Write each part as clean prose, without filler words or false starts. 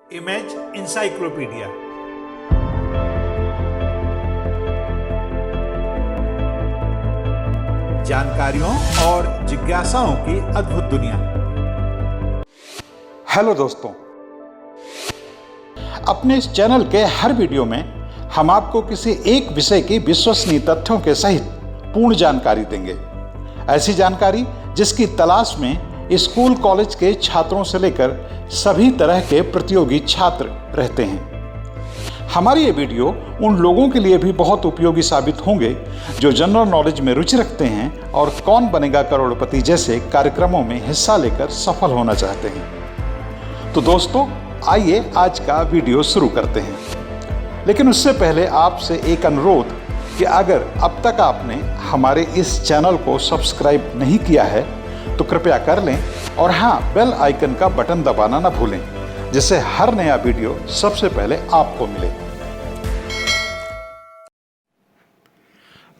Image encyclopedia. जानकारियों और जिज्ञासाओं की अद्भुत दुनिया। हेलो दोस्तों, अपने इस चैनल के हर वीडियो में हम आपको किसी एक विषय की विश्वसनीय तथ्यों के सहित पूर्ण जानकारी देंगे। ऐसी जानकारी जिसकी तलाश में स्कूल कॉलेज के छात्रों से लेकर सभी तरह के प्रतियोगी छात्र रहते हैं। हमारी ये वीडियो उन लोगों के लिए भी बहुत उपयोगी साबित होंगे जो जनरल नॉलेज में रुचि रखते हैं और कौन बनेगा करोड़पति जैसे कार्यक्रमों में हिस्सा लेकर सफल होना चाहते हैं। तो दोस्तों, आइए आज का वीडियो शुरू करते हैं। लेकिन उससे पहले आपसे एक अनुरोध कि अगर अब तक आपने हमारे इस चैनल को सब्सक्राइब नहीं किया है तो कृपया कर लें और हाँ, बेल आइकन का बटन दबाना ना भूलें, जिससे हर नया वीडियो सबसे पहले आपको मिले।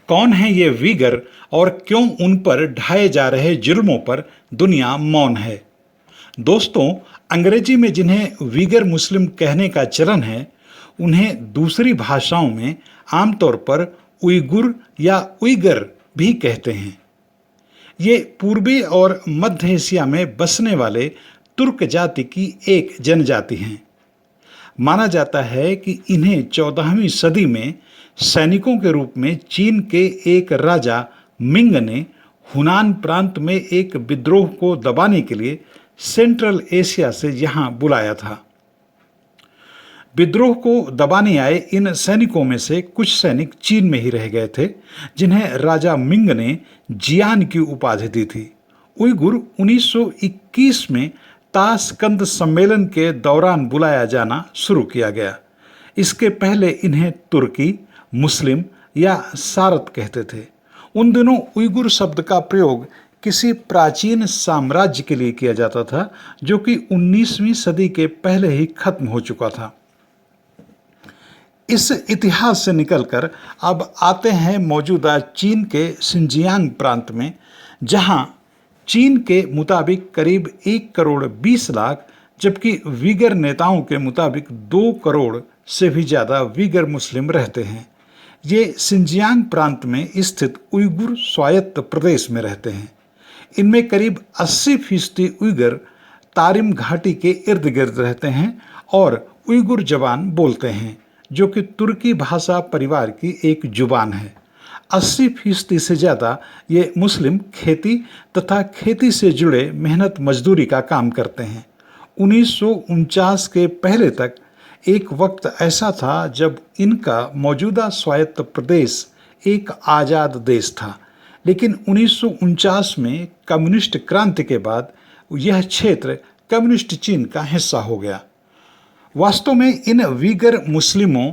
कौन है ये वीगर और क्यों उन पर ढाए जा रहे जुल्मों पर दुनिया मौन है? दोस्तों, अंग्रेजी में जिन्हें वीगर मुस्लिम कहने का चलन है, उन्हें दूसरी भाषाओं में आमतौर पर उइगुर या उइगर भी कहते हैं। ये पूर्वी और मध्य एशिया में बसने वाले तुर्क जाति की एक जनजाति हैं। माना जाता है कि इन्हें 14वीं सदी में सैनिकों के रूप में चीन के एक राजा मिंग ने हुनान प्रांत में एक विद्रोह को दबाने के लिए सेंट्रल एशिया से यहाँ बुलाया था। विद्रोह को दबाने आए इन सैनिकों में से कुछ सैनिक चीन में ही रह गए थे, जिन्हें राजा मिंग ने जियान की उपाधि दी थी। उइगुर 1921 में ताशकंद सम्मेलन के दौरान बुलाया जाना शुरू किया गया। इसके पहले इन्हें तुर्की, मुस्लिम या सारत कहते थे। उन दिनों उइगुर शब्द का प्रयोग किसी प्राचीन साम्राज्य के लिए किया जाता था, जो कि 19वीं सदी के पहले ही खत्म हो चुका था। इस इतिहास से निकलकर अब आते हैं मौजूदा चीन के शिनजियांग प्रांत में, जहां चीन के मुताबिक करीब 1 करोड़ 20 लाख, जबकि वीगर नेताओं के मुताबिक 2 करोड़ से भी ज़्यादा वीगर मुस्लिम रहते हैं। ये शिनजियांग प्रांत में स्थित उइगुर स्वायत्त प्रदेश में रहते हैं। इनमें करीब 80% उइगर तारिम घाटी के इर्द गिर्द रहते हैं और उइगुर जबान बोलते हैं, जो कि तुर्की भाषा परिवार की एक जुबान है। 80% से ज़्यादा ये मुस्लिम खेती तथा खेती से जुड़े मेहनत मजदूरी का काम करते हैं। 1949 के पहले तक एक वक्त ऐसा था जब इनका मौजूदा स्वायत्त प्रदेश एक आज़ाद देश था, लेकिन 1949 में कम्युनिस्ट क्रांति के बाद यह क्षेत्र कम्युनिस्ट चीन का हिस्सा हो गया। वास्तव में इन वीगर मुस्लिमों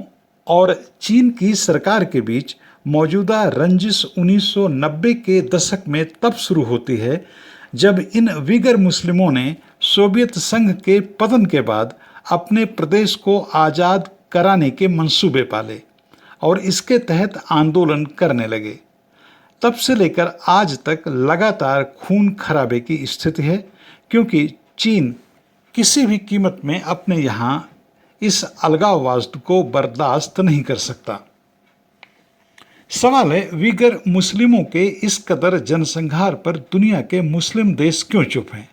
और चीन की सरकार के बीच मौजूदा रंजिश 1990 के दशक में तब शुरू होती है, जब इन वीगर मुस्लिमों ने सोवियत संघ के पतन के बाद अपने प्रदेश को आज़ाद कराने के मंसूबे पाले और इसके तहत आंदोलन करने लगे। तब से लेकर आज तक लगातार खून खराबे की स्थिति है, क्योंकि चीन किसी भी कीमत में अपने यहाँ इस अलगाववाद को बर्दाश्त नहीं कर सकता। सवाल है, वीगर मुस्लिमों के इस कदर जनसंहार पर दुनिया के मुस्लिम देश क्यों चुप हैं?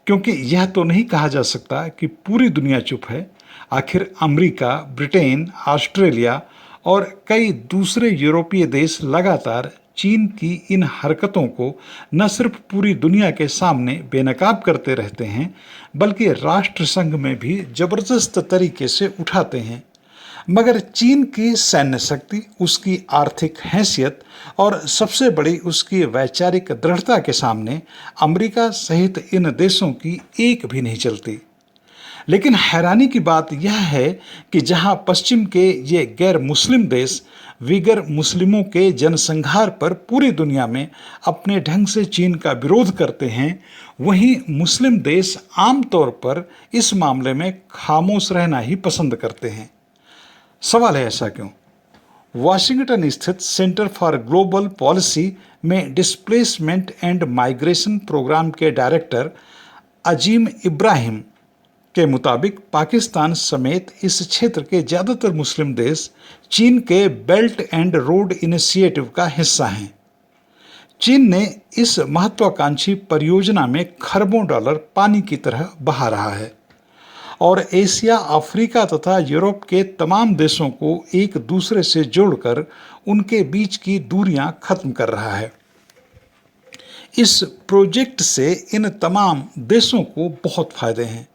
क्योंकि यह तो नहीं कहा जा सकता कि पूरी दुनिया चुप है। आखिर अमेरिका, ब्रिटेन, ऑस्ट्रेलिया और कई दूसरे यूरोपीय देश लगातार चीन की इन हरकतों को न सिर्फ पूरी दुनिया के सामने बेनकाब करते रहते हैं, बल्कि राष्ट्र संघ में भी जबरदस्त तरीके से उठाते हैं। मगर चीन की सैन्य शक्ति, उसकी आर्थिक हैसियत और सबसे बड़ी उसकी वैचारिक दृढ़ता के सामने अमेरिका सहित इन देशों की एक भी नहीं चलती। लेकिन हैरानी की बात यह है कि जहां पश्चिम के ये गैर मुस्लिम देश वीगर मुस्लिमों के जनसंहार पर पूरी दुनिया में अपने ढंग से चीन का विरोध करते हैं, वहीं मुस्लिम देश आमतौर पर इस मामले में खामोश रहना ही पसंद करते हैं। सवाल है, ऐसा क्यों? वाशिंगटन स्थित सेंटर फॉर ग्लोबल पॉलिसी में डिस्प्लेसमेंट एंड माइग्रेशन प्रोग्राम के डायरेक्टर अजीम इब्राहिम के मुताबिक पाकिस्तान समेत इस क्षेत्र के ज़्यादातर मुस्लिम देश चीन के बेल्ट एंड रोड इनिशिएटिव का हिस्सा हैं। चीन ने इस महत्वाकांक्षी परियोजना में खरबों डॉलर पानी की तरह बहा रहा है और एशिया, अफ्रीका तथा यूरोप के तमाम देशों को एक दूसरे से जोड़कर उनके बीच की दूरियां खत्म कर रहा है। इस प्रोजेक्ट से इन तमाम देशों को बहुत फायदे हैं।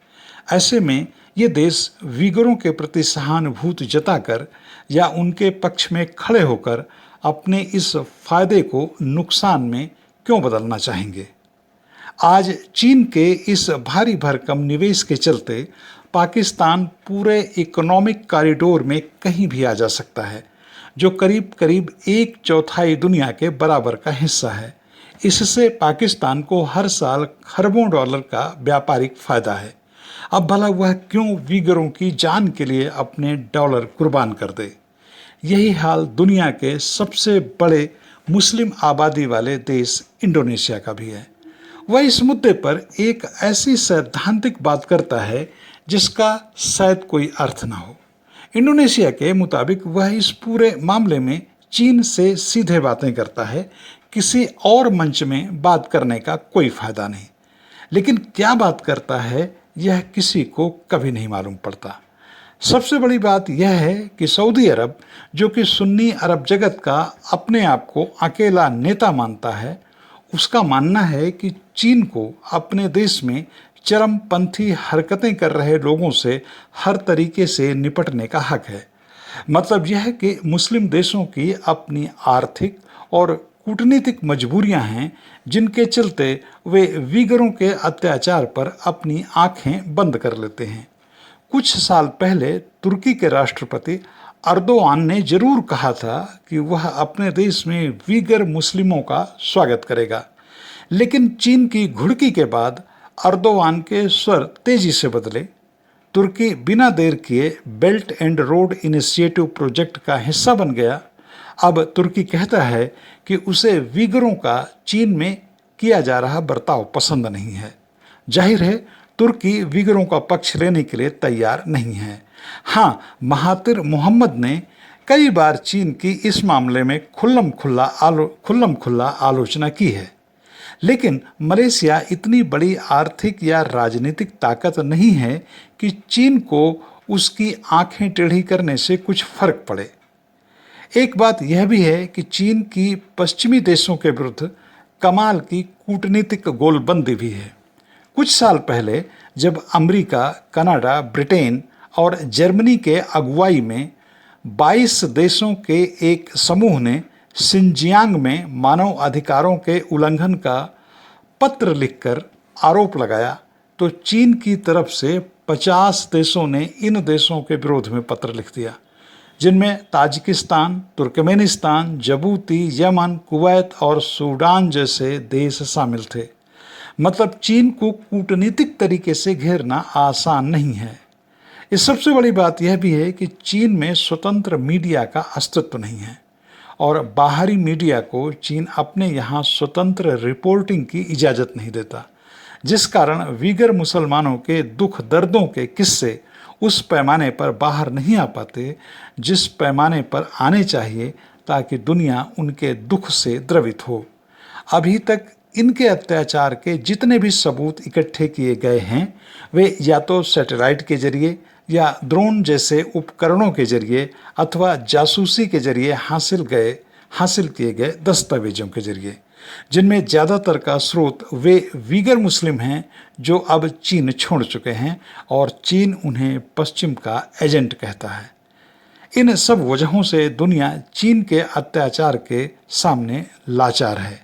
ऐसे में ये देश वीगरों के प्रति सहानुभूति जताकर या उनके पक्ष में खड़े होकर अपने इस फायदे को नुकसान में क्यों बदलना चाहेंगे। आज चीन के इस भारी भरकम निवेश के चलते पाकिस्तान पूरे इकोनॉमिक कॉरिडोर में कहीं भी आ जा सकता है, जो करीब करीब 1/4 दुनिया के बराबर का हिस्सा है। इससे पाकिस्तान को हर साल खरबों डॉलर का व्यापारिक फायदा है। अब भला वह क्यों वीगरों की जान के लिए अपने डॉलर कुर्बान कर दे। यही हाल दुनिया के सबसे बड़े मुस्लिम आबादी वाले देश इंडोनेशिया का भी है। वह इस मुद्दे पर एक ऐसी सैद्धांतिक बात करता है जिसका शायद कोई अर्थ ना हो। इंडोनेशिया के मुताबिक वह इस पूरे मामले में चीन से सीधे बातें करता है, किसी और मंच में बात करने का कोई फायदा नहीं। लेकिन क्या बात करता है यह किसी को कभी नहीं मालूम पड़ता। सबसे बड़ी बात यह है कि सऊदी अरब, जो कि सुन्नी अरब जगत का अपने आप को अकेला नेता मानता है, उसका मानना है कि चीन को अपने देश में चरमपंथी हरकतें कर रहे लोगों से हर तरीके से निपटने का हक है। मतलब यह है कि मुस्लिम देशों की अपनी आर्थिक और कूटनीतिक मजबूरियां हैं, जिनके चलते वे वीगरों के अत्याचार पर अपनी आंखें बंद कर लेते हैं। कुछ साल पहले तुर्की के राष्ट्रपति अर्दोआन ने जरूर कहा था कि वह अपने देश में वीगर मुस्लिमों का स्वागत करेगा, लेकिन चीन की घुड़की के बाद अर्दोआन के स्वर तेजी से बदले। तुर्की बिना देर किए belt and road initiative project का हिस्सा बन गया। अब तुर्की कहता है कि उसे वीगरों का चीन में किया जा रहा बर्ताव पसंद नहीं है। जाहिर है तुर्की वीगरों का पक्ष लेने के लिए तैयार नहीं है। हाँ, महातिर मोहम्मद ने कई बार चीन की इस मामले में खुल्लम खुल्ला आलोचना की है, लेकिन मलेशिया इतनी बड़ी आर्थिक या राजनीतिक ताकत नहीं है कि चीन को उसकी आंखें टेढ़ी करने से कुछ फर्क पड़े। एक बात यह भी है कि चीन की पश्चिमी देशों के विरुद्ध कमाल की कूटनीतिक गोलबंदी भी है। कुछ साल पहले जब अमेरिका, कनाडा, ब्रिटेन और जर्मनी के अगुवाई में 22 देशों के एक समूह ने सिंजियांग में मानव अधिकारों के उल्लंघन का पत्र लिखकर आरोप लगाया, तो चीन की तरफ से 50 देशों ने इन देशों के विरोध में पत्र लिख दिया, जिनमें Tajikistan, Turkmenistan, Djibouti, Yemen, Kuwait और सूडान जैसे देश शामिल थे। मतलब चीन को कूटनीतिक तरीके से घेरना आसान नहीं है। इस सबसे बड़ी बात यह भी है कि चीन में स्वतंत्र मीडिया का अस्तित्व नहीं है और बाहरी मीडिया को चीन अपने यहाँ स्वतंत्र रिपोर्टिंग की इजाज़त नहीं देता, जिस कारण वीगर मुसलमानों के दुख दर्दों के किस्से उस पैमाने पर बाहर नहीं आ पाते जिस पैमाने पर आने चाहिए, ताकि दुनिया उनके दुख से द्रवित हो। अभी तक इनके अत्याचार के जितने भी सबूत इकट्ठे किए गए हैं, वे या तो सैटेलाइट के जरिए या ड्रोन जैसे उपकरणों के जरिए अथवा जासूसी के जरिए हासिल किए गए दस्तावेजों के जरिए, जिनमें ज़्यादातर का स्रोत वे वीगर मुस्लिम हैं जो अब चीन छोड़ चुके हैं और चीन उन्हें पश्चिम का एजेंट कहता है। इन सब वजहों से दुनिया चीन के अत्याचार के सामने लाचार है।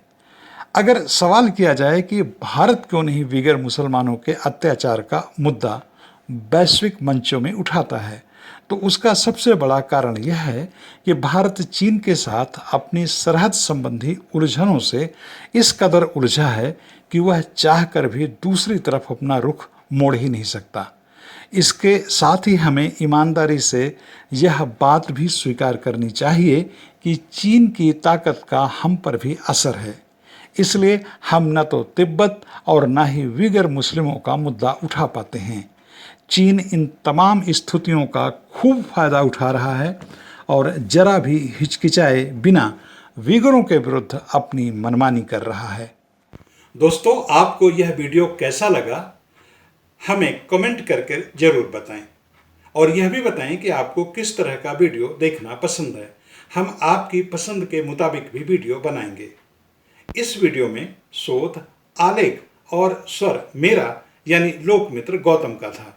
अगर सवाल किया जाए कि भारत क्यों नहीं वीगर मुसलमानों के अत्याचार का मुद्दा वैश्विक मंचों में उठाता है, तो उसका सबसे बड़ा कारण यह है कि भारत चीन के साथ अपनी सरहद संबंधी उलझनों से इस कदर उलझा है कि वह चाहकर भी दूसरी तरफ अपना रुख मोड़ ही नहीं सकता। इसके साथ ही हमें ईमानदारी से यह बात भी स्वीकार करनी चाहिए कि चीन की ताकत का हम पर भी असर है। इसलिए हम न तो तिब्बत और न ही वीगर मुस्लिमों का मुद्दा उठा पाते हैं। चीन इन तमाम स्थितियों का खूब फायदा उठा रहा है और जरा भी हिचकिचाए बिना विगरों के विरुद्ध अपनी मनमानी कर रहा है। दोस्तों, आपको यह वीडियो कैसा लगा हमें कमेंट करके जरूर बताएं और यह भी बताएं कि आपको किस तरह का वीडियो देखना पसंद है। हम आपकी पसंद के मुताबिक भी वीडियो बनाएंगे। इस वीडियो में शोध, आलेख और स्वर मेरा यानी लोकमित्र गौतम का था।